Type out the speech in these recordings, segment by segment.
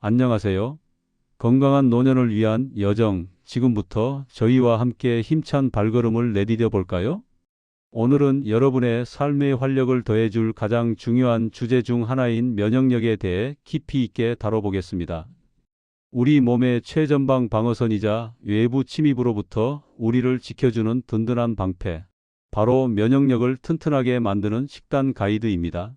안녕하세요. 건강한 노년을 위한 여정, 지금부터 저희와 함께 힘찬 발걸음을 내디뎌 볼까요? 오늘은 여러분의 삶의 활력을 더해줄 가장 중요한 주제 중 하나인 면역력에 대해 깊이 있게 다뤄보겠습니다. 우리 몸의 최전방 방어선이자 외부 침입으로부터 우리를 지켜주는 든든한 방패, 바로 면역력을 튼튼하게 만드는 식단 가이드입니다.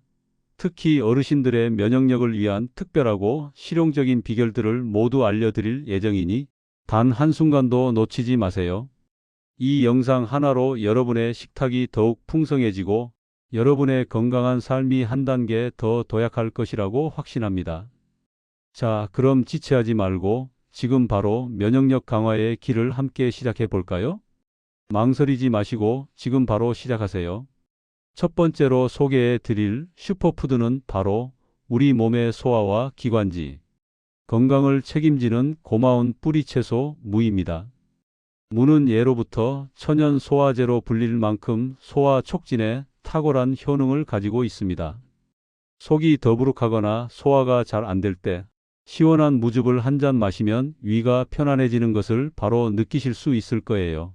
특히 어르신들의 면역력을 위한 특별하고 실용적인 비결들을 모두 알려드릴 예정이니 단 한순간도 놓치지 마세요. 이 영상 하나로 여러분의 식탁이 더욱 풍성해지고 여러분의 건강한 삶이 한 단계 더 도약할 것이라고 확신합니다. 자, 그럼 지체하지 말고 지금 바로 면역력 강화의 길을 함께 시작해 볼까요? 망설이지 마시고 지금 바로 시작하세요. 첫 번째로 소개해 드릴 슈퍼푸드는 바로 우리 몸의 소화와 기관지, 건강을 책임지는 고마운 뿌리채소 무입니다. 무는 예로부터 천연 소화제로 불릴 만큼 소화 촉진에 탁월한 효능을 가지고 있습니다. 속이 더부룩하거나 소화가 잘 안 될 때 시원한 무즙을 한 잔 마시면 위가 편안해지는 것을 바로 느끼실 수 있을 거예요.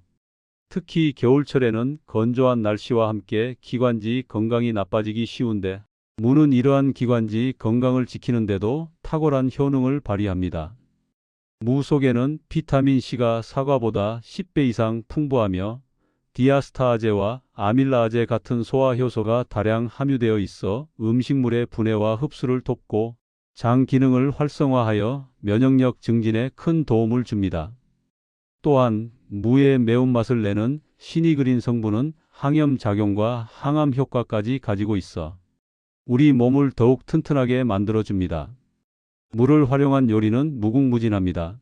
특히 겨울철에는 건조한 날씨와 함께 기관지 건강이 나빠지기 쉬운데 무는 이러한 기관지 건강을 지키는데도 탁월한 효능을 발휘합니다. 무 속에는 비타민C가 사과보다 10배 이상 풍부하며 디아스타아제와 아밀라아제 같은 소화 효소가 다량 함유되어 있어 음식물의 분해와 흡수를 돕고 장 기능을 활성화하여 면역력 증진에 큰 도움을 줍니다. 또한 무의 매운맛을 내는 시니그린 성분은 항염 작용과 항암 효과까지 가지고 있어 우리 몸을 더욱 튼튼하게 만들어줍니다. 무를 활용한 요리는 무궁무진합니다.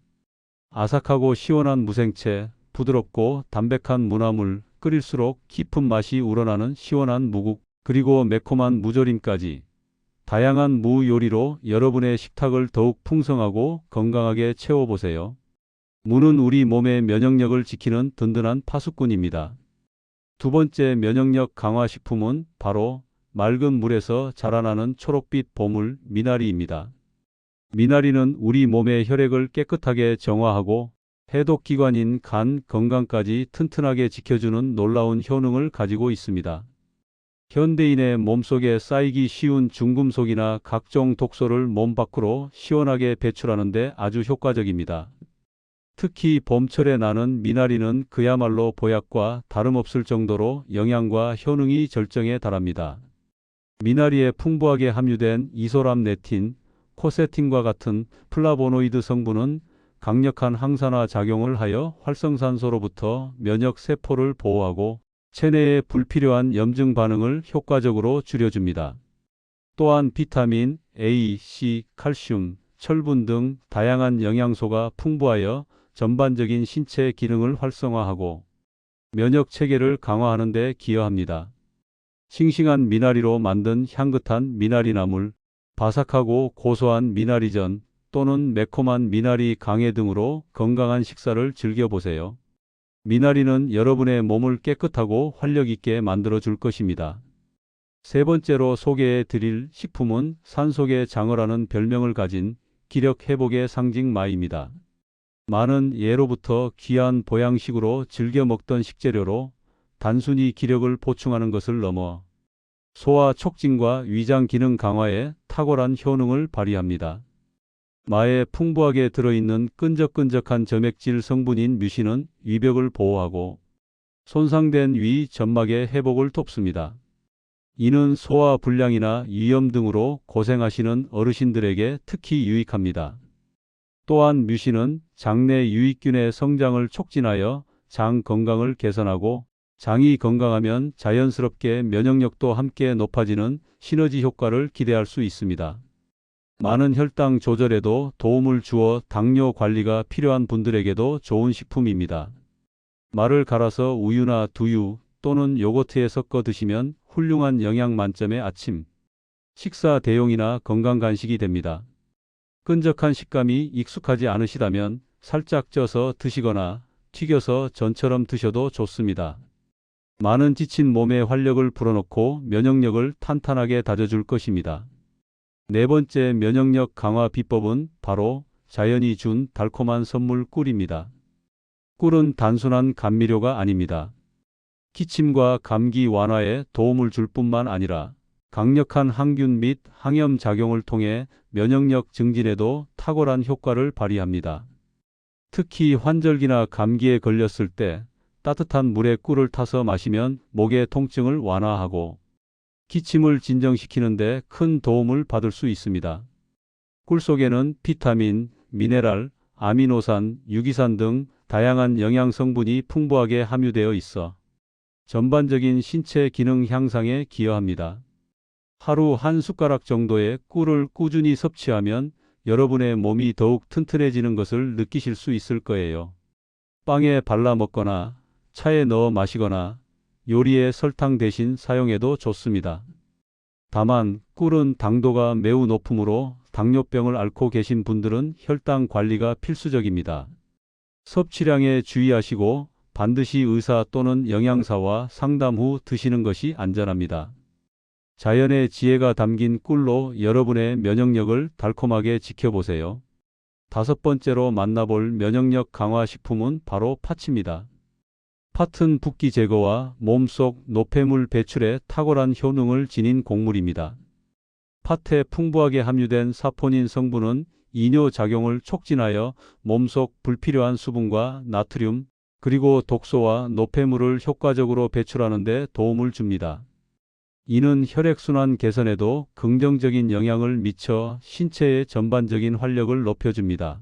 아삭하고 시원한 무생채, 부드럽고 담백한 무나물, 끓일수록 깊은 맛이 우러나는 시원한 무국, 그리고 매콤한 무조림까지 다양한 무 요리로 여러분의 식탁을 더욱 풍성하고 건강하게 채워보세요. 무는 우리 몸의 면역력을 지키는 든든한 파수꾼입니다. 두 번째 면역력 강화 식품은 바로 맑은 물에서 자라나는 초록빛 보물 미나리입니다. 미나리는 우리 몸의 혈액을 깨끗하게 정화하고 해독기관인 간 건강까지 튼튼하게 지켜주는 놀라운 효능을 가지고 있습니다. 현대인의 몸속에 쌓이기 쉬운 중금속이나 각종 독소를 몸 밖으로 시원하게 배출하는 데 아주 효과적입니다. 특히 봄철에 나는 미나리는 그야말로 보약과 다름없을 정도로 영양과 효능이 절정에 달합니다. 미나리에 풍부하게 함유된 이소람네틴, 코세틴과 같은 플라보노이드 성분은 강력한 항산화 작용을 하여 활성산소로부터 면역 세포를 보호하고 체내의 불필요한 염증 반응을 효과적으로 줄여줍니다. 또한 비타민 A, C, 칼슘, 철분 등 다양한 영양소가 풍부하여 전반적인 신체 기능을 활성화하고 면역 체계를 강화하는 데 기여합니다. 싱싱한 미나리로 만든 향긋한 미나리나물, 바삭하고 고소한 미나리전 또는 매콤한 미나리 강해 등으로 건강한 식사를 즐겨보세요. 미나리는 여러분의 몸을 깨끗하고 활력 있게 만들어 줄 것입니다. 세 번째로 소개해 드릴 식품은 산속의 장어라는 별명을 가진 기력 회복의 상징 마입니다. 마는 예로부터 귀한 보양식으로 즐겨 먹던 식재료로 단순히 기력을 보충하는 것을 넘어 소화 촉진과 위장 기능 강화에 탁월한 효능을 발휘합니다. 마에 풍부하게 들어있는 끈적끈적한 점액질 성분인 뮤신은 위벽을 보호하고 손상된 위 점막의 회복을 돕습니다. 이는 소화 불량이나 위염 등으로 고생하시는 어르신들에게 특히 유익합니다. 또한 뮤신은 장내 유익균의 성장을 촉진하여 장 건강을 개선하고 장이 건강하면 자연스럽게 면역력도 함께 높아지는 시너지 효과를 기대할 수 있습니다. 많은 혈당 조절에도 도움을 주어 당뇨 관리가 필요한 분들에게도 좋은 식품입니다. 마를 갈아서 우유나 두유 또는 요거트에 섞어 드시면 훌륭한 영양 만점의 아침 식사 대용이나 건강 간식이 됩니다. 끈적한 식감이 익숙하지 않으시다면 살짝 쪄서 드시거나 튀겨서 전처럼 드셔도 좋습니다. 마는 지친 몸의 활력을 불어넣고 면역력을 탄탄하게 다져줄 것입니다. 네 번째 면역력 강화 비법은 바로 자연이 준 달콤한 선물 꿀입니다. 꿀은 단순한 감미료가 아닙니다. 기침과 감기 완화에 도움을 줄 뿐만 아니라 강력한 항균 및 항염 작용을 통해 면역력 증진에도 탁월한 효과를 발휘합니다. 특히 환절기나 감기에 걸렸을 때 따뜻한 물에 꿀을 타서 마시면 목의 통증을 완화하고 기침을 진정시키는 데 큰 도움을 받을 수 있습니다. 꿀 속에는 비타민, 미네랄, 아미노산, 유기산 등 다양한 영양 성분이 풍부하게 함유되어 있어 전반적인 신체 기능 향상에 기여합니다. 하루 한 숟가락 정도의 꿀을 꾸준히 섭취하면 여러분의 몸이 더욱 튼튼해지는 것을 느끼실 수 있을 거예요. 빵에 발라 먹거나 차에 넣어 마시거나 요리에 설탕 대신 사용해도 좋습니다. 다만 꿀은 당도가 매우 높으므로 당뇨병을 앓고 계신 분들은 혈당 관리가 필수적입니다. 섭취량에 주의하시고 반드시 의사 또는 영양사와 상담 후 드시는 것이 안전합니다. 자연의 지혜가 담긴 꿀로 여러분의 면역력을 달콤하게 지켜보세요. 다섯 번째로 만나볼 면역력 강화 식품은 바로 팥입니다. 팥은 붓기 제거와 몸속 노폐물 배출에 탁월한 효능을 지닌 곡물입니다. 팥에 풍부하게 함유된 사포닌 성분은 이뇨 작용을 촉진하여 몸속 불필요한 수분과 나트륨, 그리고 독소와 노폐물을 효과적으로 배출하는 데 도움을 줍니다. 이는 혈액순환 개선에도 긍정적인 영향을 미쳐 신체의 전반적인 활력을 높여줍니다.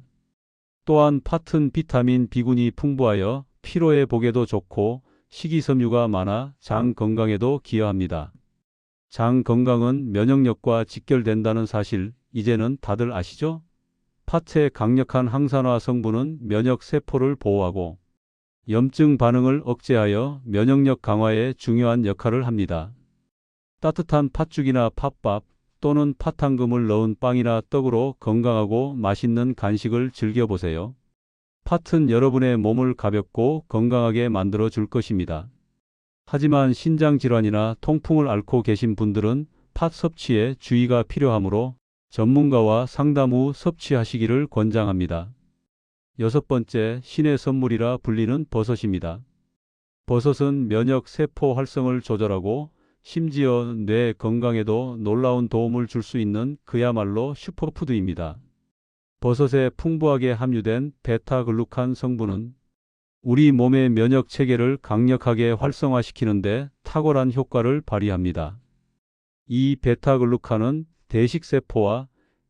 또한 팥은 비타민 B군이 풍부하여 피로 회복에도 좋고 식이섬유가 많아 장 건강에도 기여합니다. 장 건강은 면역력과 직결된다는 사실 이제는 다들 아시죠? 팥의 강력한 항산화 성분은 면역 세포를 보호하고 염증 반응을 억제하여 면역력 강화에 중요한 역할을 합니다. 따뜻한 팥죽이나 팥밥 또는 팥황금을 넣은 빵이나 떡으로 건강하고 맛있는 간식을 즐겨보세요. 팥은 여러분의 몸을 가볍고 건강하게 만들어 줄 것입니다. 하지만 신장질환이나 통풍을 앓고 계신 분들은 팥 섭취에 주의가 필요하므로 전문가와 상담 후 섭취하시기를 권장합니다. 여섯 번째, 신의 선물이라 불리는 버섯입니다. 버섯은 면역 세포 활성을 조절하고 심지어 뇌 건강에도 놀라운 도움을 줄 수 있는 그야말로 슈퍼푸드입니다. 버섯에 풍부하게 함유된 베타글루칸 성분은 우리 몸의 면역 체계를 강력하게 활성화시키는 데 탁월한 효과를 발휘합니다. 이 베타글루칸은 대식세포와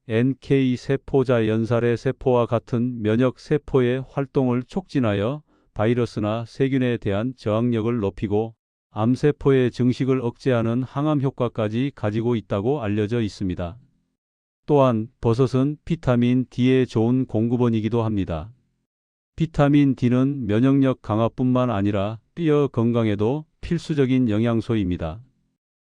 NK 세포자 연살의 세포와 같은 면역 세포의 활동을 촉진하여 바이러스나 세균에 대한 저항력을 높이고 암세포의 증식을 억제하는 항암 효과까지 가지고 있다고 알려져 있습니다. 또한 버섯은 비타민 D의 좋은 공급원이기도 합니다. 비타민 D는 면역력 강화뿐만 아니라 뼈 건강에도 필수적인 영양소입니다.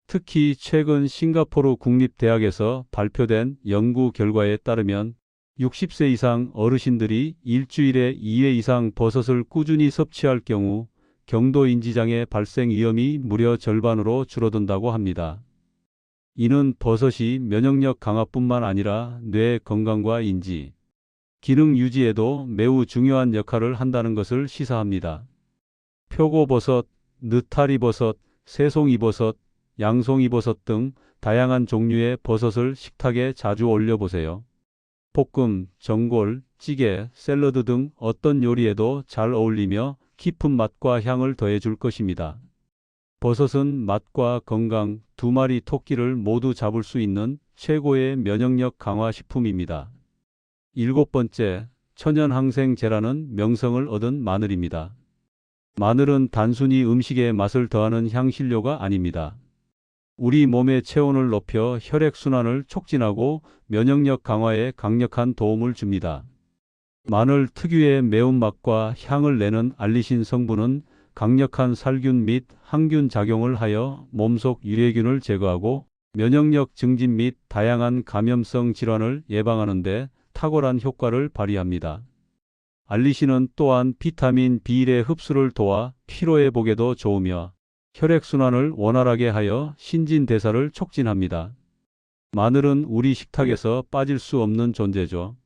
특히 최근 싱가포르 국립대학에서 발표된 연구 결과에 따르면 60세 이상 어르신들이 일주일에 2회 이상 버섯을 꾸준히 섭취할 경우 경도인지장애 발생 위험이 무려 절반으로 줄어든다고 합니다. 이는 버섯이 면역력 강화뿐만 아니라 뇌 건강과 인지, 기능 유지에도 매우 중요한 역할을 한다는 것을 시사합니다. 표고버섯, 느타리버섯, 새송이버섯, 양송이버섯 등 다양한 종류의 버섯을 식탁에 자주 올려보세요. 볶음, 전골, 찌개, 샐러드 등 어떤 요리에도 잘 어울리며 깊은 맛과 향을 더해줄 것입니다. 버섯은 맛과 건강 두 마리 토끼를 모두 잡을 수 있는 최고의 면역력 강화 식품입니다. 일곱 번째, 천연항생제라는 명성을 얻은 마늘입니다. 마늘은 단순히 음식의 맛을 더하는 향신료가 아닙니다. 우리 몸의 체온을 높여 혈액순환을 촉진하고 면역력 강화에 강력한 도움을 줍니다. 마늘 특유의 매운맛과 향을 내는 알리신 성분은 강력한 살균 및 항균 작용을 하여 몸속 유해균을 제거하고 면역력 증진 및 다양한 감염성 질환을 예방하는 데 탁월한 효과를 발휘합니다. 알리신은 또한 비타민 B1의 흡수를 도와 피로회복에도 좋으며 혈액순환을 원활하게 하여 신진대사를 촉진합니다. 마늘은 우리 식탁에서 빠질 수 없는 존재죠.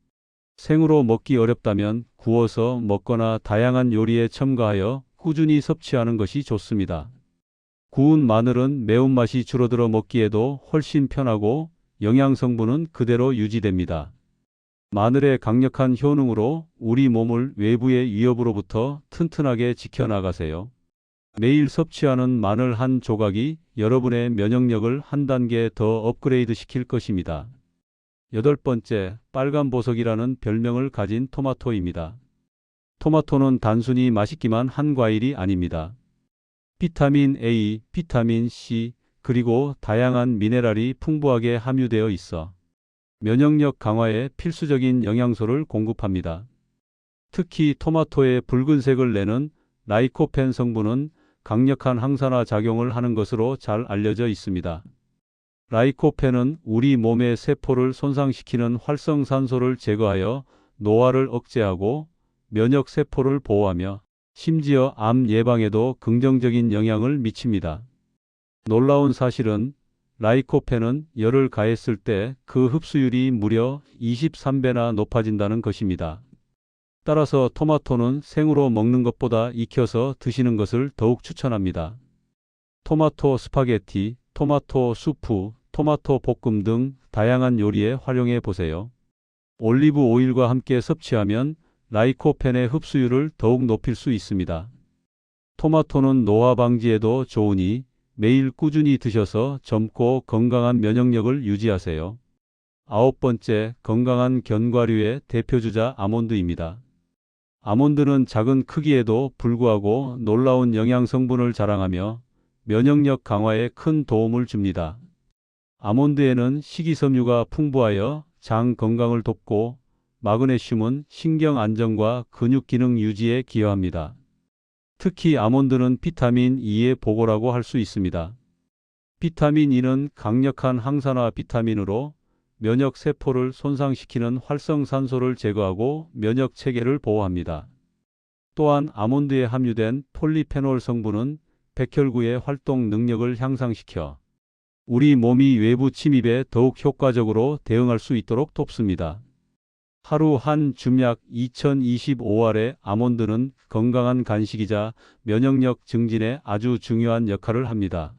생으로 먹기 어렵다면 구워서 먹거나 다양한 요리에 첨가하여 꾸준히 섭취하는 것이 좋습니다. 구운 마늘은 매운맛이 줄어들어 먹기에도 훨씬 편하고 영양 성분은 그대로 유지됩니다. 마늘의 강력한 효능으로 우리 몸을 외부의 위협으로부터 튼튼하게 지켜나가세요. 매일 섭취하는 마늘 한 조각이 여러분의 면역력을 한 단계 더 업그레이드 시킬 것입니다. 여덟 번째, 빨간 보석이라는 별명을 가진 토마토입니다. 토마토는 단순히 맛있기만 한 과일이 아닙니다. 비타민 A, 비타민 C, 그리고 다양한 미네랄이 풍부하게 함유되어 있어 면역력 강화에 필수적인 영양소를 공급합니다. 특히 토마토의 붉은색을 내는 라이코펜 성분은 강력한 항산화 작용을 하는 것으로 잘 알려져 있습니다. 라이코펜은 우리 몸의 세포를 손상시키는 활성산소를 제거하여 노화를 억제하고 면역 세포를 보호하며 심지어 암 예방에도 긍정적인 영향을 미칩니다. 놀라운 사실은 라이코펜은 열을 가했을 때 그 흡수율이 무려 23배나 높아진다는 것입니다. 따라서 토마토는 생으로 먹는 것보다 익혀서 드시는 것을 더욱 추천합니다. 토마토 스파게티, 토마토 수프, 토마토 볶음 등 다양한 요리에 활용해 보세요. 올리브 오일과 함께 섭취하면 라이코펜의 흡수율을 더욱 높일 수 있습니다. 토마토는 노화 방지에도 좋으니 매일 꾸준히 드셔서 젊고 건강한 면역력을 유지하세요. 아홉 번째, 건강한 견과류의 대표주자 아몬드입니다. 아몬드는 작은 크기에도 불구하고 놀라운 영양 성분을 자랑하며 면역력 강화에 큰 도움을 줍니다. 아몬드에는 식이섬유가 풍부하여 장 건강을 돕고 마그네슘은 신경 안정과 근육 기능 유지에 기여합니다. 특히 아몬드는 비타민 E의 보고라고 할 수 있습니다. 비타민 E는 강력한 항산화 비타민으로 면역 세포를 손상시키는 활성산소를 제거하고 면역 체계를 보호합니다. 또한 아몬드에 함유된 폴리페놀 성분은 백혈구의 활동 능력을 향상시켜 우리 몸이 외부 침입에 더욱 효과적으로 대응할 수 있도록 돕습니다. 하루 한 줌약 2025알의 아몬드는 건강한 간식이자 면역력 증진에 아주 중요한 역할을 합니다.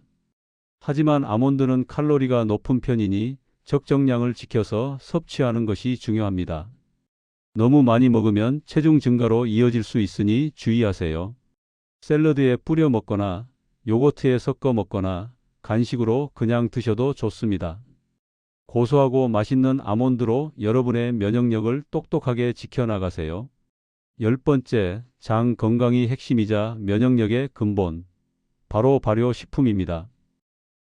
하지만 아몬드는 칼로리가 높은 편이니 적정량을 지켜서 섭취하는 것이 중요합니다. 너무 많이 먹으면 체중 증가로 이어질 수 있으니 주의하세요. 샐러드에 뿌려 먹거나 요거트에 섞어 먹거나 간식으로 그냥 드셔도 좋습니다. 고소하고 맛있는 아몬드로 여러분의 면역력을 똑똑하게 지켜나가세요. 열 번째, 장 건강이 핵심이자 면역력의 근본, 바로 발효식품입니다.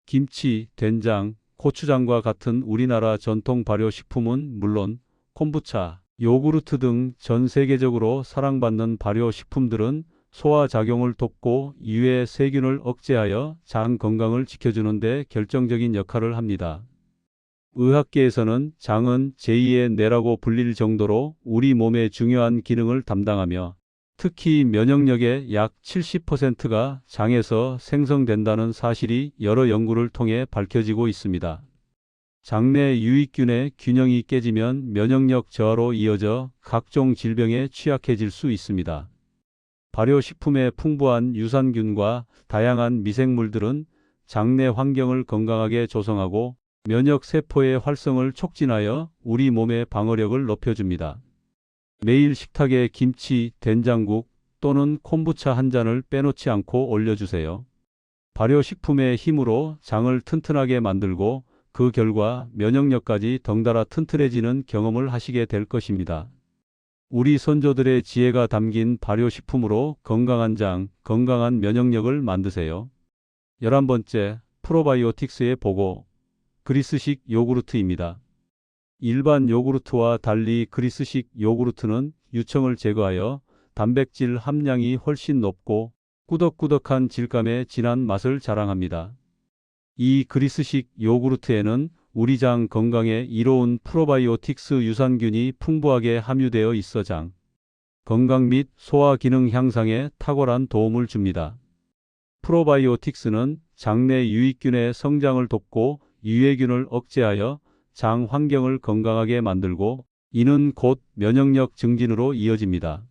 김치, 된장, 고추장과 같은 우리나라 전통 발효식품은 물론 콤부차, 요구르트 등 전 세계적으로 사랑받는 발효식품들은 소화작용을 돕고 유해 세균을 억제하여 장 건강을 지켜주는 데 결정적인 역할을 합니다. 의학계에서는 장은 제2의 뇌라고 불릴 정도로 우리 몸의 중요한 기능을 담당하며 특히 면역력의 약 70%가 장에서 생성된다는 사실이 여러 연구를 통해 밝혀지고 있습니다. 장내 유익균의 균형이 깨지면 면역력 저하로 이어져 각종 질병에 취약해질 수 있습니다. 발효식품의 풍부한 유산균과 다양한 미생물들은 장내 환경을 건강하게 조성하고 면역 세포의 활성을 촉진하여 우리 몸의 방어력을 높여줍니다. 매일 식탁에 김치, 된장국 또는 콤부차 한 잔을 빼놓지 않고 올려주세요. 발효식품의 힘으로 장을 튼튼하게 만들고 그 결과 면역력까지 덩달아 튼튼해지는 경험을 하시게 될 것입니다. 우리 선조들의 지혜가 담긴 발효식품으로 건강한 장, 건강한 면역력을 만드세요. 11번째, 프로바이오틱스의 보고, 그리스식 요구르트입니다. 일반 요구르트와 달리 그리스식 요구르트는 유청을 제거하여 단백질 함량이 훨씬 높고 꾸덕꾸덕한 질감의 진한 맛을 자랑합니다. 이 그리스식 요구르트에는 우리 장 건강에 이로운 프로바이오틱스 유산균이 풍부하게 함유되어 있어 장 건강 및 소화 기능 향상에 탁월한 도움을 줍니다. 프로바이오틱스는 장내 유익균의 성장을 돕고 유해균을 억제하여 장 환경을 건강하게 만들고 이는 곧 면역력 증진으로 이어집니다.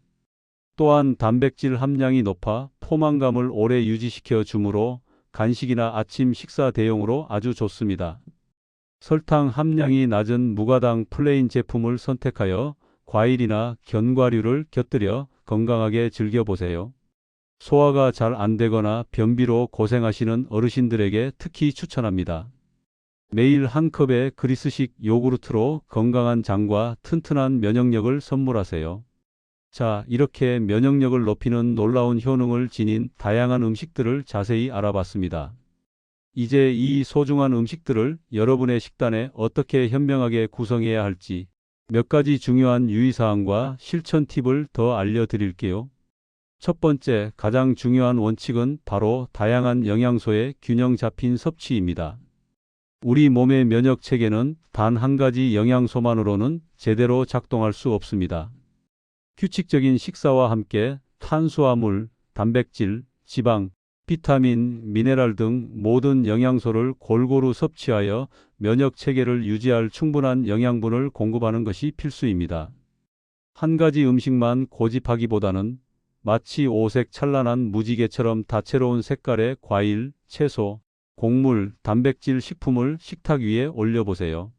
또한 단백질 함량이 높아 포만감을 오래 유지시켜 주므로 간식이나 아침 식사 대용으로 아주 좋습니다. 설탕 함량이 낮은 무가당 플레인 제품을 선택하여 과일이나 견과류를 곁들여 건강하게 즐겨보세요. 소화가 잘 안 되거나 변비로 고생하시는 어르신들에게 특히 추천합니다. 매일 한 컵의 그리스식 요구르트로 건강한 장과 튼튼한 면역력을 선물하세요. 자, 이렇게 면역력을 높이는 놀라운 효능을 지닌 다양한 음식들을 자세히 알아봤습니다. 이제 이 소중한 음식들을 여러분의 식단에 어떻게 현명하게 구성해야 할지 몇 가지 중요한 유의사항과 실천 팁을 더 알려드릴게요. 첫 번째, 가장 중요한 원칙은 바로 다양한 영양소의 균형 잡힌 섭취입니다. 우리 몸의 면역 체계는 단 한 가지 영양소만으로는 제대로 작동할 수 없습니다. 규칙적인 식사와 함께 탄수화물, 단백질, 지방, 비타민, 미네랄 등 모든 영양소를 골고루 섭취하여 면역 체계를 유지할 충분한 영양분을 공급하는 것이 필수입니다. 한 가지 음식만 고집하기보다는 마치 오색 찬란한 무지개처럼 다채로운 색깔의 과일, 채소, 곡물, 단백질 식품을 식탁 위에 올려보세요.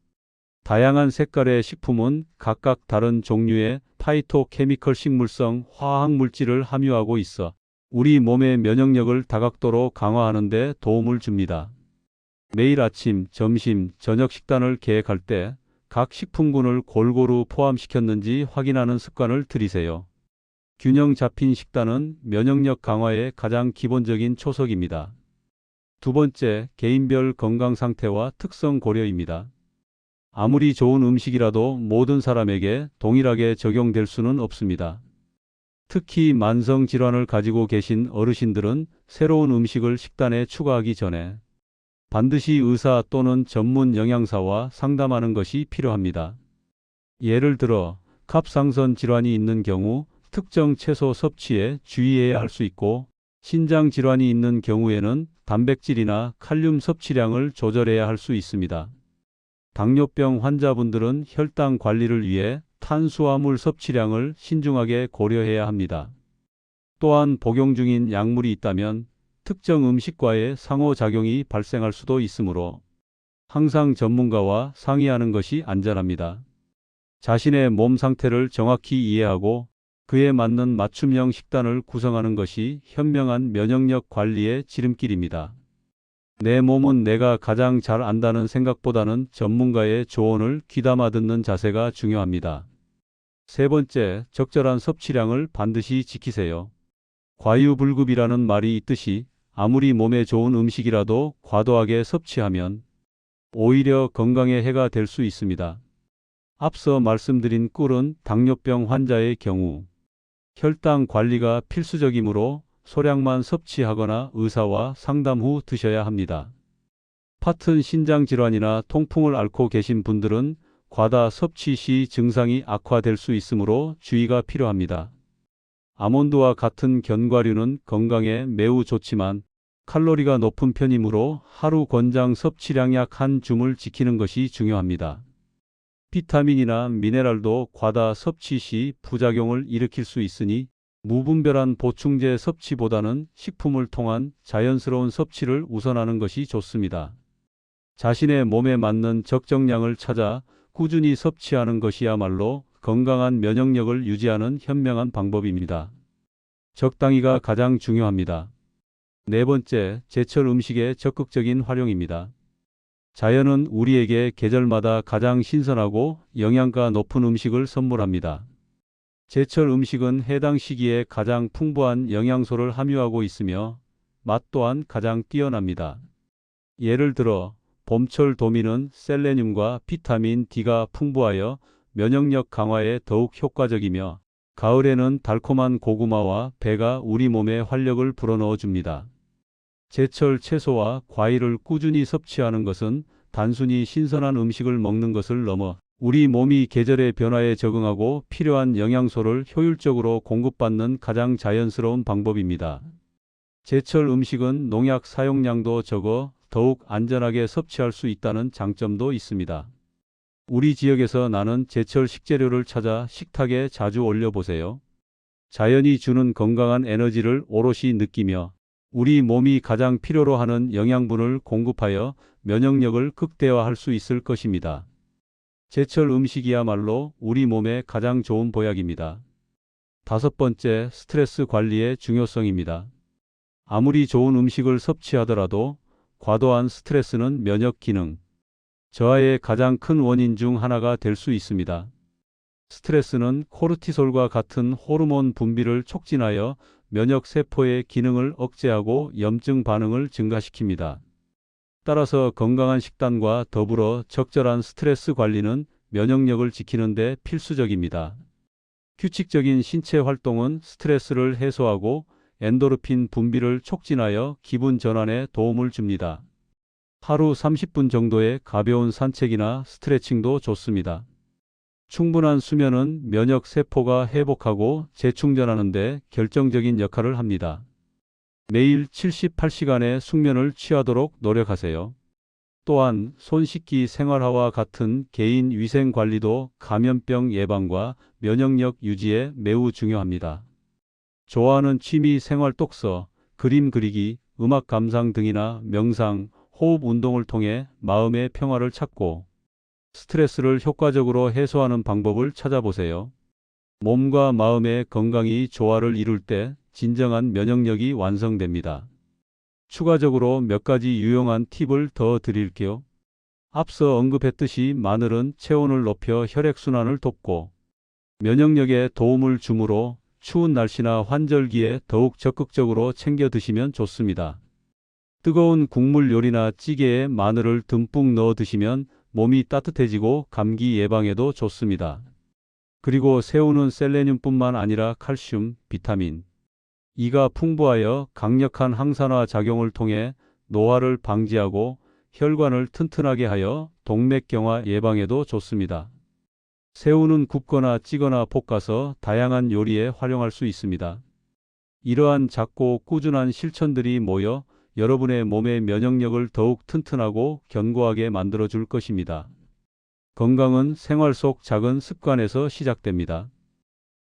다양한 색깔의 식품은 각각 다른 종류의 파이토케미컬 식물성 화학 물질을 함유하고 있어 우리 몸의 면역력을 다각도로 강화하는 데 도움을 줍니다. 매일 아침, 점심, 저녁 식단을 계획할 때 각 식품군을 골고루 포함시켰는지 확인하는 습관을 들이세요. 균형 잡힌 식단은 면역력 강화의 가장 기본적인 초석입니다. 두 번째, 개인별 건강 상태와 특성 고려입니다. 아무리 좋은 음식이라도 모든 사람에게 동일하게 적용될 수는 없습니다. 특히 만성 질환을 가지고 계신 어르신들은 새로운 음식을 식단에 추가하기 전에 반드시 의사 또는 전문 영양사와 상담하는 것이 필요합니다. 예를 들어 갑상선 질환이 있는 경우 특정 채소 섭취에 주의해야 할 수 있고, 신장 질환이 있는 경우에는 단백질이나 칼륨 섭취량을 조절해야 할 수 있습니다. 당뇨병 환자분들은 혈당 관리를 위해 탄수화물 섭취량을 신중하게 고려해야 합니다. 또한 복용 중인 약물이 있다면 특정 음식과의 상호작용이 발생할 수도 있으므로 항상 전문가와 상의하는 것이 안전합니다. 자신의 몸 상태를 정확히 이해하고 그에 맞는 맞춤형 식단을 구성하는 것이 현명한 면역력 관리의 지름길입니다. 내 몸은 내가 가장 잘 안다는 생각보다는 전문가의 조언을 귀담아 듣는 자세가 중요합니다. 세 번째, 적절한 섭취량을 반드시 지키세요. 과유불급이라는 말이 있듯이 아무리 몸에 좋은 음식이라도 과도하게 섭취하면 오히려 건강에 해가 될 수 있습니다. 앞서 말씀드린 꿀은 당뇨병 환자의 경우 혈당 관리가 필수적이므로 소량만 섭취하거나 의사와 상담 후 드셔야 합니다. 팥은 신장 질환이나 통풍을 앓고 계신 분들은 과다 섭취 시 증상이 악화될 수 있으므로 주의가 필요합니다. 아몬드와 같은 견과류는 건강에 매우 좋지만 칼로리가 높은 편이므로 하루 권장 섭취량 약 한 줌을 지키는 것이 중요합니다. 비타민이나 미네랄도 과다 섭취 시 부작용을 일으킬 수 있으니 무분별한 보충제 섭취보다는 식품을 통한 자연스러운 섭취를 우선하는 것이 좋습니다. 자신의 몸에 맞는 적정량을 찾아 꾸준히 섭취하는 것이야말로 건강한 면역력을 유지하는 현명한 방법입니다. 적당히가 가장 중요합니다. 네 번째, 제철 음식의 적극적인 활용입니다. 자연은 우리에게 계절마다 가장 신선하고 영양가 높은 음식을 선물합니다. 제철 음식은 해당 시기에 가장 풍부한 영양소를 함유하고 있으며 맛 또한 가장 뛰어납니다. 예를 들어 봄철 도미는 셀레늄과 비타민 D가 풍부하여 면역력 강화에 더욱 효과적이며, 가을에는 달콤한 고구마와 배가 우리 몸에 활력을 불어넣어 줍니다. 제철 채소와 과일을 꾸준히 섭취하는 것은 단순히 신선한 음식을 먹는 것을 넘어 우리 몸이 계절의 변화에 적응하고 필요한 영양소를 효율적으로 공급받는 가장 자연스러운 방법입니다. 제철 음식은 농약 사용량도 적어 더욱 안전하게 섭취할 수 있다는 장점도 있습니다. 우리 지역에서 나는 제철 식재료를 찾아 식탁에 자주 올려보세요. 자연이 주는 건강한 에너지를 오롯이 느끼며 우리 몸이 가장 필요로 하는 영양분을 공급하여 면역력을 극대화할 수 있을 것입니다. 제철 음식이야말로 우리 몸에 가장 좋은 보약입니다. 다섯 번째, 스트레스 관리의 중요성입니다. 아무리 좋은 음식을 섭취하더라도 과도한 스트레스는 면역 기능 저하의 가장 큰 원인 중 하나가 될 수 있습니다. 스트레스는 코르티솔과 같은 호르몬 분비를 촉진하여 면역 세포의 기능을 억제하고 염증 반응을 증가시킵니다. 따라서 건강한 식단과 더불어 적절한 스트레스 관리는 면역력을 지키는 데 필수적입니다. 규칙적인 신체 활동은 스트레스를 해소하고 엔도르핀 분비를 촉진하여 기분 전환에 도움을 줍니다. 하루 30분 정도의 가벼운 산책이나 스트레칭도 좋습니다. 충분한 수면은 면역 세포가 회복하고 재충전하는 데 결정적인 역할을 합니다. 매일 78시간의 숙면을 취하도록 노력하세요. 또한 손 씻기 생활화와 같은 개인 위생 관리도 감염병 예방과 면역력 유지에 매우 중요합니다. 좋아하는 취미 생활 독서, 그림 그리기, 음악 감상 등이나 명상, 호흡 운동을 통해 마음의 평화를 찾고 스트레스를 효과적으로 해소하는 방법을 찾아보세요. 몸과 마음의 건강이 조화를 이룰 때 진정한 면역력이 완성됩니다. 추가적으로 몇 가지 유용한 팁을 더 드릴게요. 앞서 언급했듯이 마늘은 체온을 높여 혈액순환을 돕고 면역력에 도움을 주므로 추운 날씨나 환절기에 더욱 적극적으로 챙겨 드시면 좋습니다. 뜨거운 국물 요리나 찌개에 마늘을 듬뿍 넣어 드시면 몸이 따뜻해지고 감기 예방에도 좋습니다. 그리고 새우는 셀레늄뿐만 아니라 칼슘, 비타민 E가 풍부하여 강력한 항산화 작용을 통해 노화를 방지하고 혈관을 튼튼하게 하여 동맥경화 예방에도 좋습니다. 새우는 굽거나 찌거나 볶아서 다양한 요리에 활용할 수 있습니다. 이러한 작고 꾸준한 실천들이 모여 여러분의 몸의 면역력을 더욱 튼튼하고 견고하게 만들어 줄 것입니다. 건강은 생활 속 작은 습관에서 시작됩니다.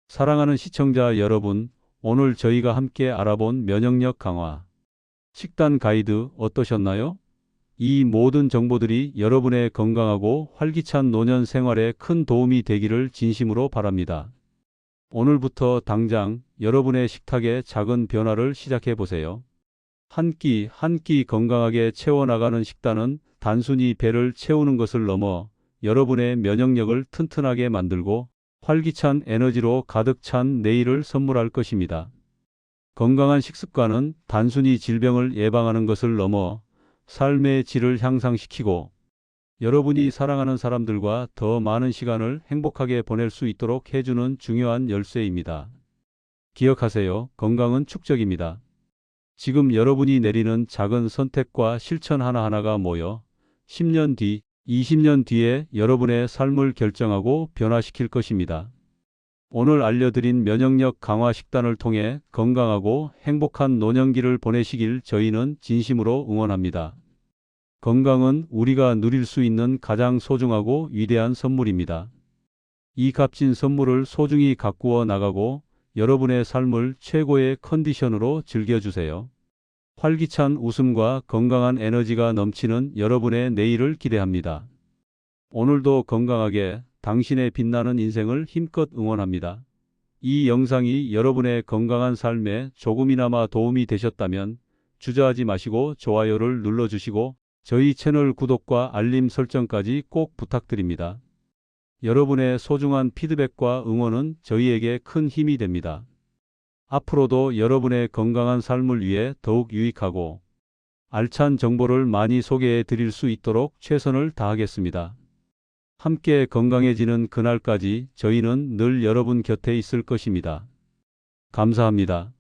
사랑하는 시청자 여러분, 오늘 저희가 함께 알아본 면역력 강화 식단 가이드 어떠셨나요? 이 모든 정보들이 여러분의 건강하고 활기찬 노년 생활에 큰 도움이 되기를 진심으로 바랍니다. 오늘부터 당장 여러분의 식탁에 작은 변화를 시작해 보세요. 한 끼 한 끼 건강하게 채워나가는 식단은 단순히 배를 채우는 것을 넘어 여러분의 면역력을 튼튼하게 만들고 활기찬 에너지로 가득 찬 내일을 선물할 것입니다. 건강한 식습관은 단순히 질병을 예방하는 것을 넘어 삶의 질을 향상시키고 여러분이 사랑하는 사람들과 더 많은 시간을 행복하게 보낼 수 있도록 해주는 중요한 열쇠입니다. 기억하세요. 건강은 축적입니다. 지금 여러분이 내리는 작은 선택과 실천 하나하나가 모여 10년 뒤, 20년 뒤에 여러분의 삶을 결정하고 변화시킬 것입니다. 오늘 알려드린 면역력 강화 식단을 통해 건강하고 행복한 노년기를 보내시길 저희는 진심으로 응원합니다. 건강은 우리가 누릴 수 있는 가장 소중하고 위대한 선물입니다. 이 값진 선물을 소중히 가꾸어 나가고 여러분의 삶을 최고의 컨디션으로 즐겨주세요. 활기찬 웃음과 건강한 에너지가 넘치는 여러분의 내일을 기대합니다. 오늘도 건강하게 당신의 빛나는 인생을 힘껏 응원합니다. 이 영상이 여러분의 건강한 삶에 조금이나마 도움이 되셨다면 주저하지 마시고 좋아요를 눌러주시고 저희 채널 구독과 알림 설정까지 꼭 부탁드립니다. 여러분의 소중한 피드백과 응원은 저희에게 큰 힘이 됩니다. 앞으로도 여러분의 건강한 삶을 위해 더욱 유익하고 알찬 정보를 많이 소개해 드릴 수 있도록 최선을 다하겠습니다. 함께 건강해지는 그날까지 저희는 늘 여러분 곁에 있을 것입니다. 감사합니다.